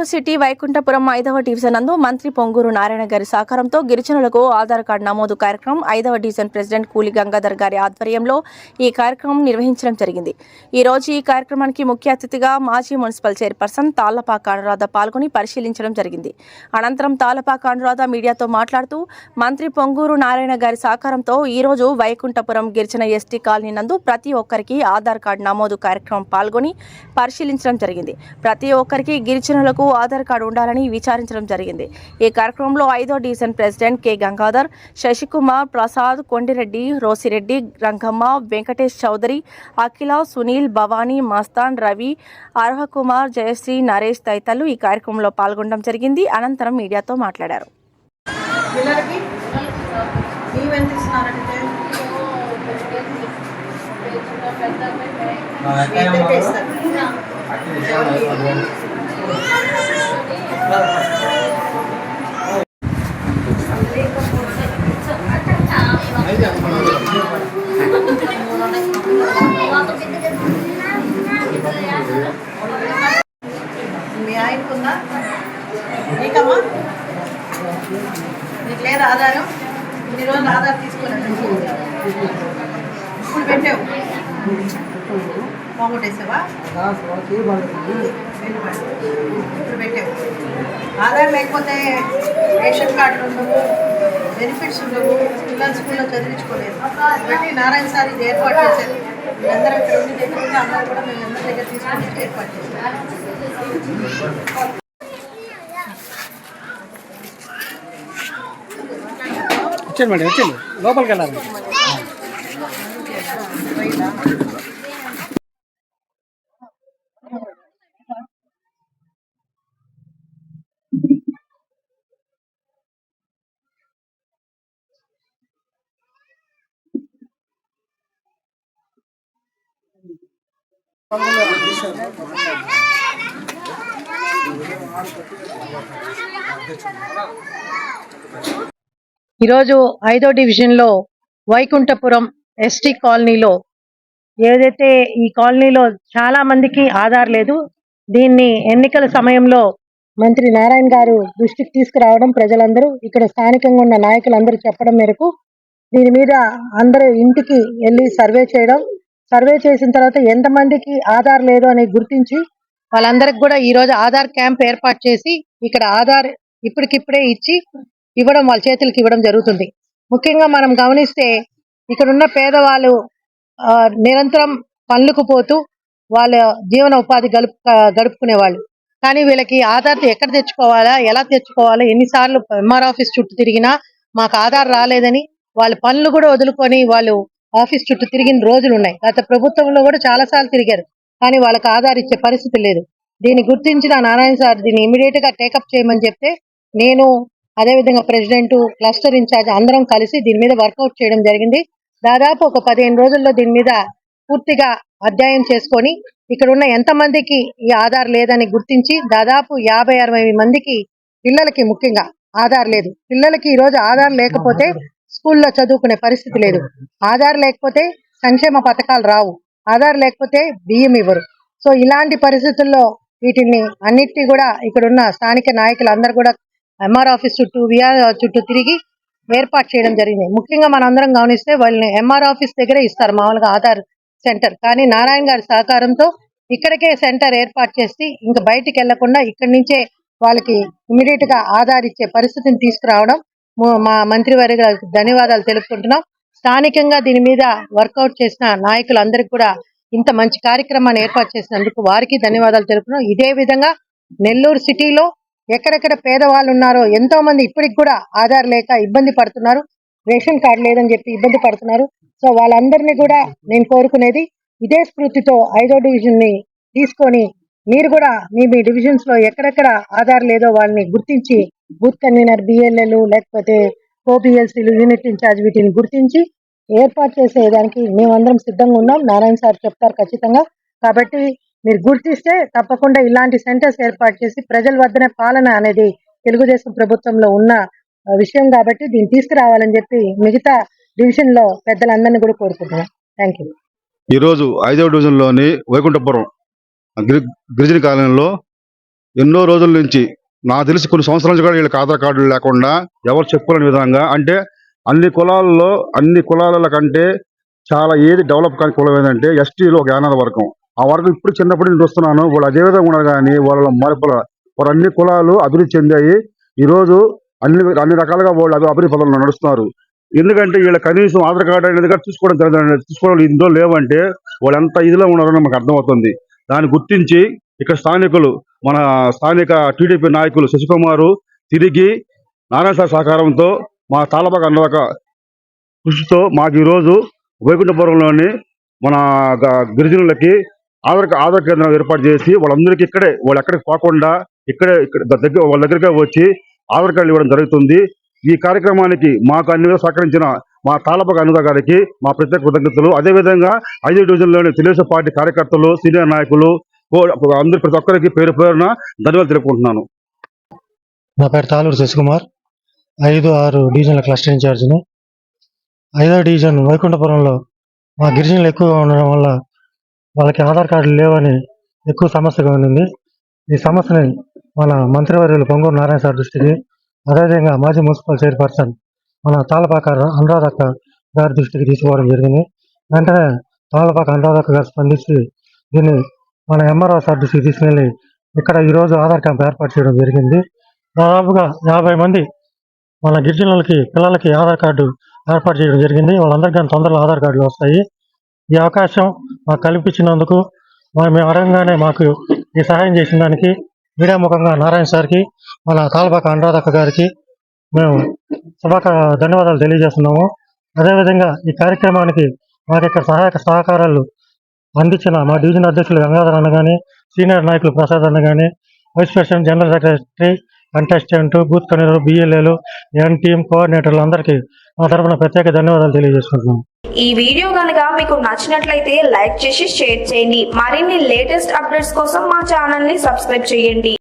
Nellore city Vaikunthapuram 5వ division నందు మంత్రి పొంగూరు నారాయణ గారి సహకారంతో గిరిజనులకు ఆధార్ కార్డు నమోదు కార్యక్రమం 5వ డివిజన్ ప్రెసిడెంట్ కూలి గంగాధర్ గారి ఆధ్వర్యంలో ఈ కార్యక్రమం నిర్వహించడం జరిగింది. ఈ రోజు ఈ కార్యక్రమానికి ముఖ్య అతిథిగా మాజీ మున్సిపల్ చైర్పర్సన్ తాళ్లపాక అనురాధ పాల్గొని పరిశీలించడం జరిగింది. అనంతరం తాళ్లపాక అనురాధ మీడియాతో మాట్లాడుతూ మంత్రి పొంగూరు నారాయణ గారి సహకారంతో ఈ రోజు వైకుంఠపురం గిరిజన ఎస్టీ కాలనీ నందు ప్రతి ఒక్కరికి ఆధార్ కార్డు నమోదు కార్యక్రమం పాల్గొని పరిశీలించడం జరిగింది. ప్రతి ఒక్కరికి గిరిజనులకు ఆధార్ కార్డు ఉండాలని విచారించడం జరిగింది. ఈ కార్యక్రమంలో 5వ division president K Gangadhar, Sasikumar, Prasad, Kondireddy, Rosireddy, Rangamma, Venkatesh Chowdary, Akhila, Sunil, Bhavani, Mastan, Ravi, Arhakumar, Jayasri, Naresh తదితరులు ఈ కార్యక్రమంలో పాల్గొనడం జరిగింది. అనంతరం మీడియాతో మాట్లాడారు. మీ ఆయనకుందా నీకమ్మా? నీకు లేదా ఆధారం? ఇన్ని రోజులు ఆధార్ తీసుకున్నాను ఇప్పుడు పెట్టావు పోగొట్టేసావా? ఇప్పుడు పెట్టావు. ఆధార్ లేకపోతే రేషన్ కార్డులు ఉండవు, బెనిఫిట్స్ ఉండవు, పిల్లలు స్కూల్లో చదివించుకోలేదు. బట్టి నారాయణ సార్ ఇది ఏర్పాటు చేశారు. మీరందరూ ఇక్కడ ఉండి దగ్గర ఉండి అందరూ కూడా మేము అందరి దగ్గర తీసుకుని ఏర్పాటు చేశారు. వచ్చాను మేడం, వచ్చాను లోపలికి వెళ్ళాలి. ఈరోజు 5వ డివిజన్లో వైకుంఠపురం ఎస్టీ కాలనీలో ఏదైతే ఈ కాలనీలో చాలా మందికి ఆధార్ లేదు. దీన్ని ఎన్నికల సమయంలో మంత్రి నారాయణ గారు దృష్టికి తీసుకురావడం, ప్రజలందరూ ఇక్కడ స్థానికంగా ఉన్న నాయకులందరూ చెప్పడం మేరకు దీని మీద అందరూ ఇంటికి వెళ్ళి సర్వే చేసిన తర్వాత ఎంతమందికి ఆధార్ లేదు అని గుర్తించి వాళ్ళందరికి కూడా ఈరోజు ఆధార్ క్యాంప్ ఏర్పాటు చేసి ఇక్కడ ఆధార్ ఇప్పటికిప్పుడే ఇవ్వడం వాళ్ళ చేతులకి ఇవ్వడం జరుగుతుంది. ముఖ్యంగా మనం గమనిస్తే ఇక్కడ ఉన్న పేదవాళ్ళు నిరంతరం పనులకు పోతూ వాళ్ళ జీవన ఉపాధి గడుపుకునే వాళ్ళు. కానీ వీళ్ళకి ఆధార్ ఎక్కడ తెచ్చుకోవాలా, ఎలా తెచ్చుకోవాలా, ఎన్నిసార్లు ఎంఆర్ ఆఫీస్ చుట్టూ తిరిగినా మాకు ఆధార్ రాలేదని వాళ్ళ పనులు కూడా వదులుకొని వాళ్ళు ఆఫీస్ చుట్టూ తిరిగిన రోజులు ఉన్నాయి. గత ప్రభుత్వంలో కూడా చాలా సార్లు తిరిగారు, కానీ వాళ్ళకి ఆధార్ ఇచ్చే పరిస్థితి లేదు. దీన్ని గుర్తించిన నారాయణ సార్ దీన్ని ఇమీడియట్ గా టేకప్ చేయమని చెప్తే నేను అదేవిధంగా ప్రెసిడెంట్, క్లస్టర్ ఇన్ఛార్జ్ అందరం కలిసి దీని మీద వర్కౌట్ చేయడం జరిగింది. దాదాపు ఒక 15 రోజుల్లో దీని మీద పూర్తిగా అధ్యయనం చేసుకొని ఇక్కడ ఉన్న ఎంతమందికి ఈ ఆధార్ లేదని గుర్తించి దాదాపు 50-60 మందికి పిల్లలకి ముఖ్యంగా ఆధార్ లేదు. పిల్లలకి ఈ రోజు ఆధార్ లేకపోతే స్కూల్లో చదువుకునే పరిస్థితి లేదు. ఆధార్ లేకపోతే సంక్షేమ పథకాలు రావు, ఆధార్ లేకపోతే బియ్యం ఇవ్వరు. సో ఇలాంటి పరిస్థితుల్లో వీటిని అన్నిటినీ కూడా ఇక్కడున్న స్థానిక నాయకులు అందరూ కూడా ఎంఆర్ ఆఫీస్ చుట్టూ, విఆర్ చుట్టూ తిరిగి ఏర్పాటు చేయడం జరిగింది. ముఖ్యంగా మనందరం గమనిస్తే వాళ్ళని ఎంఆర్ ఆఫీస్ దగ్గరే ఇస్తారు మామూలుగా ఆధార్ సెంటర్, కానీ నారాయణ గారి సహకారంతో ఇక్కడికే సెంటర్ ఏర్పాటు చేసి ఇంకా బయటికి వెళ్లకుండా ఇక్కడి నుంచే వాళ్ళకి ఇమీడియట్ గా ఆధార్ ఇచ్చే పరిస్థితిని తీసుకురావడం మా మంత్రివారి గారికి ధన్యవాదాలు తెలుపుకుంటున్నాం. స్థానికంగా దీని మీద వర్కౌట్ చేసిన నాయకులందరికీ కూడా ఇంత మంచి కార్యక్రమాన్ని ఏర్పాటు చేసినందుకు వారికి ధన్యవాదాలు తెలుపుతున్నాం. ఇదే విధంగా నెల్లూరు సిటీలో ఎక్కడెక్కడ పేదవాళ్ళు ఉన్నారో ఎంతో మంది ఇప్పటికి కూడా ఆధార్ లేక ఇబ్బంది పడుతున్నారు, రేషన్ కార్డు లేదని చెప్పి ఇబ్బంది పడుతున్నారు. సో వాళ్ళందరినీ కూడా నేను కోరుకునేది ఇదే స్ఫూర్తితో 5వ డివిజన్ ని తీసుకొని మీరు కూడా మీ డివిజన్స్ లో ఎక్కడెక్కడ ఆధార్ లేదో వాళ్ళని గుర్తించి బూత్ కన్వీనర్, బిఎల్ఎల్ లేకపోతే ఓబిఎల్సీలు, యూనిట్ ఇన్ఛార్జ్ వీటిని గుర్తించి ఏర్పాటు చేసేదానికి మేమందరం సిద్ధంగా ఉన్నాం. నారాయణ సార్ చెప్తారు ఖచ్చితంగా. కాబట్టి మీరు గుర్తిస్తే తప్పకుండా ఇలాంటి సెంటర్స్ ఏర్పాటు చేసి ప్రజల వద్దనే పాలన అనేది తెలుగుదేశం ప్రభుత్వంలో ఉన్న విషయం కాబట్టి దీన్ని తీసుకురావాలని చెప్పి మిగతా డివిజన్ లో పెద్దలందరినీ కూడా కోరుకుంటున్నాం. Thank you. ఈరోజు 5వ డివిజన్లోని వైకుంఠపురం గిరిజన కాలనీలో ఎన్నో రోజుల నుంచి నాకు తెలిసి కొన్ని సంవత్సరాల నుంచి కూడా వీళ్ళకి ఆధార్ కార్డులు లేకుండా ఎవరు చెప్పుకోలేని విధంగా, అంటే అన్ని కులాల కంటే చాలా ఏది డెవలప్ కాని కులం ఏంటంటే ఎస్టీలో ఒక యానాది వర్గం. ఆ వర్గం ఇప్పుడు చిన్నప్పటి నుంచి చూస్తున్నాను, వాళ్ళు అదే విధంగా ఉన్నారు. కానీ వాళ్ళ వారు అన్ని కులాలు అభివృద్ధి చెందాయి. ఈరోజు అన్ని రకాలుగా వాళ్ళు అభివృద్ధి పదంలో నడుస్తున్నారు. ఎందుకంటే వీళ్ళ కనీసం ఆధార్ కార్డు అనేది కూడా తీసుకోవడం ఇందులో లేవంటే వాళ్ళు ఎంత ఇదిలో ఉన్నారో మాకు అర్థమవుతుంది. దాన్ని గుర్తించి ఇక్కడ మన స్థానిక టీడీపీ నాయకులు శశికుమారు తిరిగి నారాయణ సార్ సహకారంతో మా తాళపాక అనురాధ కృషితో మాకు ఈరోజు వైకుంఠపురంలోని మన గిరిజనులకి ఆధార్ కేంద్రం ఏర్పాటు చేసి వాళ్ళందరికీ వాళ్ళు ఎక్కడికి పోకుండా వాళ్ళ దగ్గరగా వచ్చి ఆధార్ కార్డులు ఇవ్వడం జరుగుతుంది. ఈ కార్యక్రమానికి మాకు అన్ని విధాలు సహకరించిన మా తాళపాక అనురాధ గారికి మా ప్రత్యేక కృతజ్ఞతలు. అదేవిధంగా 5వ డివిజన్లోని తెలుగుదేశం పార్టీ కార్యకర్తలు, సీనియర్ నాయకులు అందరి ప్రతి ఒక్కరికి పేరు పేరున ధన్యవాదాలు తెలుపుకుంటున్నాను. నా పేరు తాలూరు శశికుమార్, 5-6 డివిజన్ల క్లస్టర్ ఇన్ఛార్జిని. 5వ డివిజన్ వైకుంఠపురంలో మా గిరిజనులు ఎక్కువగా ఉండడం వల్ల వాళ్ళకి ఆధార్ కార్డులు లేవని ఎక్కువ సమస్యగా ఉంది. ఈ సమస్యని మన మంత్రివర్యులు పొంగూరు నారాయణ సార్ దృష్టికి, అదేవిధంగా మాజీ మున్సిపల్ చైర్పర్సన్ మన తాళపాక అనురాధక్క గారి దృష్టికి తీసుకోవడం జరిగింది. వెంటనే తాళపాక అనురాధక్క గారు స్పందించి దీన్ని మన ఎంఆర్ఓ సార్ దృష్టికి తీసుకెళ్ళి ఇక్కడ ఈరోజు ఆధార్ క్యాంప్ ఏర్పాటు చేయడం జరిగింది. దాదాపుగా 50 మంది మన గిరిజనులకి పిల్లలకి ఆధార్ కార్డు ఏర్పాటు చేయడం జరిగింది. వాళ్ళందరికీ తొందరలో ఆధార్ కార్డులు వస్తాయి. ఈ అవకాశం మాకు కల్పించినందుకు మేము అడగంగానే మాకు ఈ సహాయం చేసిన దానికి మీడియా ముఖంగా నారాయణ సార్కి, మన తాళపాక అనురాధక్క గారికి మేము ధన్యవాదాలు తెలియజేస్తున్నాము. అదేవిధంగా ఈ కార్యక్రమానికి మాకు ఇక్కడ సహకారాలు అందించిన మా డివిజన్ అధ్యక్షులు గంగాధర్ అన్న కానీ, సీనియర్ నాయకులు ప్రసాద్ అన్న కానీ, vice president, general secretary, contestant, booth convener, బిఎల్ఏలు, ఎన్ టీం కోఆర్డినేటర్లు అందరికీ మా తరఫున ప్రత్యేక ధన్యవాదాలు తెలియజేసుకుంటున్నాం. ఈ వీడియో కనుక మీకు నచ్చినట్లయితే లైక్ చేసి షేర్ చేయండి. మరిన్ని లేటెస్ట్ అప్డేట్స్ కోసం మా ఛానల్ ని సబ్స్క్రైబ్ చేయండి.